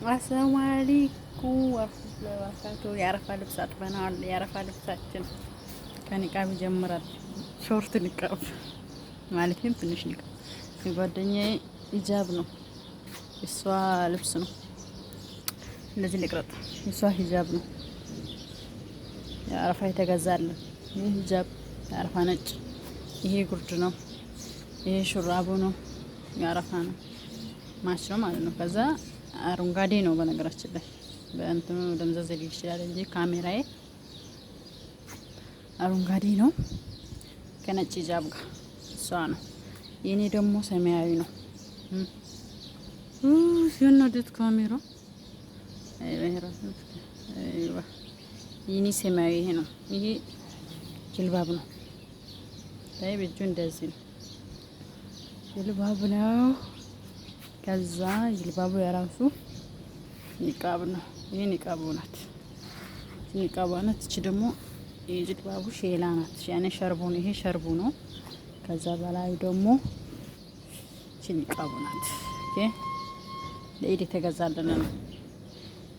አሰላሙ አለይኩም ወራህመቱላሂ ወበረካቱህ። የአረፋ ልብስ አጥበናል። የአረፋ ልብሳችን ከኒቃብ ይጀምራል። ሾርት ኒቃብ ማለትም ትንሽ ኒቃብ። የጓደኛዬ ሂጃብ ነው፣ የሷ ልብስ ነው። እንደዚህ ልቅረጥ። የሷ ሂጃብ ነው። የአረፋ የተገዛልን ይህ ሂጃብ የአረፋ ነጭ። ይሄ ጉርድ ነው። ይሄ ሹራቡ ነው። የአረፋ ነው። ማች ነው ማለት ነው። ከዛ አረንጓዴ ነው። በነገራችን ላይ በእንትኑ ደምዘዝ ሊል ይችላል እንጂ ካሜራዬ አረንጓዴ ነው ከነጭ ሂጃብ ጋር እሷ ነው። የኔ ደግሞ ሰማያዊ ነው። ሲያናድድ ካሜራ የኔ ሰማያዊ ይሄ ነው። ይሄ ጅልባብ ነው። ታይ በእጁ እንደዚህ ነው። ጅልባብ ነው። ከዛ ጅልባቡ የራሱ ኒቃብ ነው። ይሄ ኒቃቡ ናት። ኒቃቡ ናት። እቺ ደግሞ የጅልባቡ ሼላ ናት። ያኔ ሸርቡ ነው። ይሄ ሸርቡ ነው። ከዛ በላይ ደግሞ እቺ ኒቃቡ ናት። ኦኬ ለኢድ የተገዛልን ነው።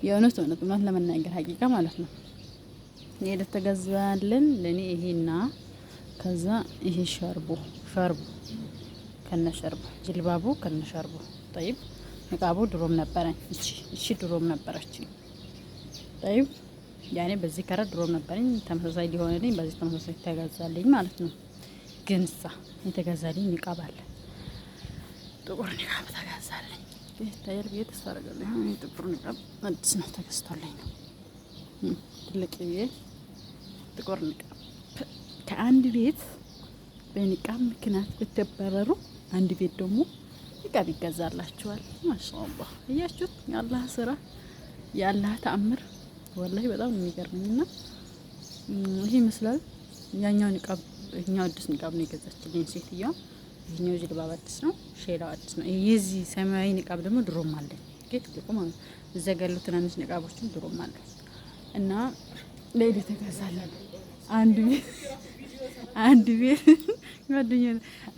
የእውነት ለመናገር ሀቂቃ ማለት ነው። ለኢድ የተገዛልን ለኔ ይሄና ከዛ ይሄ ሸርቡ ከነሸርቡ ጅልባቡ ከነሸርቡ ጠይብ። ንቃቡ ድሮም ነበረኝ። እቺ ድሮም ነበረች። ጠይብ ያኔ በዚህ ከረ ድሮም ነበረኝ። ተመሳሳይ ሊሆንልኝ በዚህ ተመሳሳይ ተገዛልኝ ማለት ነው። ግንሳ የተገዛልኝ ንቃብ አለ። ጥቁር ንቃብ ተገዛልኝ። ታየር ቤት ተሰረገለኝ። ጥቁር ንቃብ አዲስ ነው ተገዝቶልኝ ነው። ትልቅ ጥቁር ንቃብ ከአንድ ቤት በንቃብ ምክንያት ብትባረሩ አንድ ቤት ደግሞ ንቃብ ይገዛላችኋል። ማሻአላህ እያችሁት የአላህ ስራ የአላህ ተአምር ወላሂ በጣም ነው የሚገርመኝና ይሄ ይመስላል። ያኛው ንቃብ እኛው አዲስ ንቃብ ነው የገዛችልኝ ሴትዮዋ። ይሄኛው ጅልባብ አዲስ ነው፣ ሼላው አዲስ ነው። የዚህ ሰማያዊ ንቃብ ደግሞ ድሮም አለኝ። ትልቁ ማለት እዛ ጋር ያሉት ትናንሽ ንቃቦችም ድሮም አለኝ እና ለኢድ ተገዛለን። አንድ ቤት ጓደኛዬ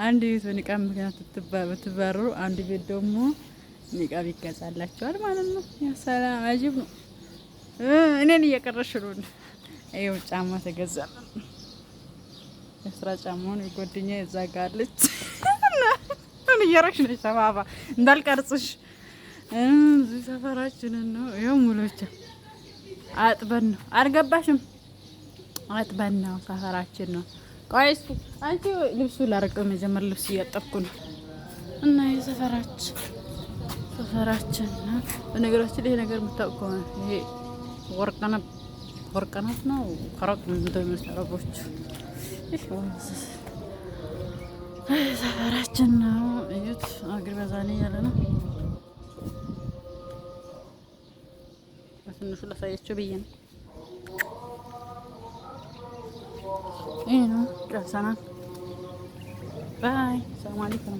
አንድ ቤት በንቃብ ምክንያት ብትባረሩ አንድ ቤት ደግሞ ንቃብ ይገዛላችኋል ማለት ነው። ያ ሰላም አጂብ ነው። እኔን እየቀረሽ ነው። ይኸው ጫማ ተገዛለን። የስራ ጫማውን የጓደኛዬ እዛ ጋር አለች። ምን እየረክሽ ነሽ? ሰባባ እንዳልቀርጽሽ እዚህ ሰፈራችንን ነው። ይኸው ሙሉቻ አጥበን ነው። አልገባሽም? አጥበን ነው። ሰፈራችን ነው። ቆይ እስኪ አንቺ ልብሱ ላረቀው መጀመር ልብስ እያጠብኩ ነው እና ሰፈራችን ነው። በነገራችን ይሄ ነገር የምታውቁ ከሆነ ይሄ ወርቀናት ነው። ከረቅ እንደሚሰራቦች ሰፈራችን ነው። እዩት። አግር በዛኔ ያለ ነው። በትንሹ ላሳያቸው ብዬ ነው። ይሄ ነው። ጨርሰናል። ባይ። ሰላም አለይኩም።